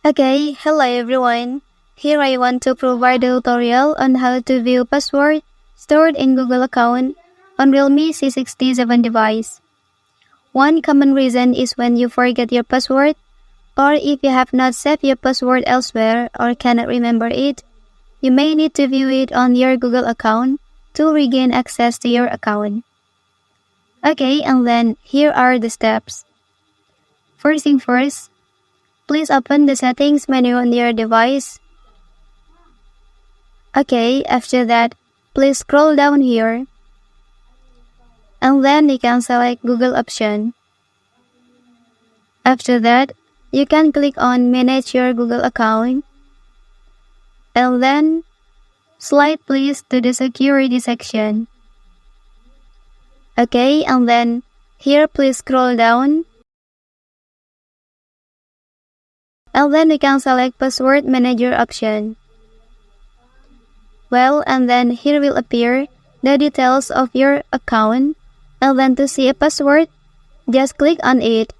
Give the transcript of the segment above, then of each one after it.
Okay, hello everyone. Here I want to provide a tutorial on how to view password stored in Google account on Realme C67 device. One common reason is when you forget your password or if you have not saved your password elsewhere or cannot remember it, you may need to view it on your Google account to regain access to your account. Okay, and then here are the steps. First thing first, please open the settings menu on your device. Okay, after that, please scroll down here. And then you can select Google option. After that, you can click on Manage your Google account. And then, slide please to the Security section. Okay, and then, here please scroll down. And then you can select Password Manager option. Well, and then here will appear the details of your account. And then to see a password, just click on it.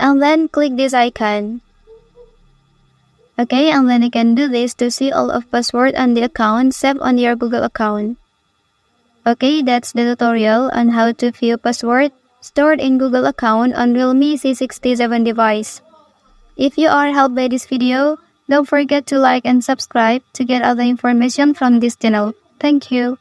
And then click this icon. Okay, and then you can do this to see all of password on the account saved on your Google account. Okay, that's the tutorial on how to view password stored in Google account on Realme C67 device. If you are helped by this video, don't forget to like and subscribe to get other information from this channel. Thank you.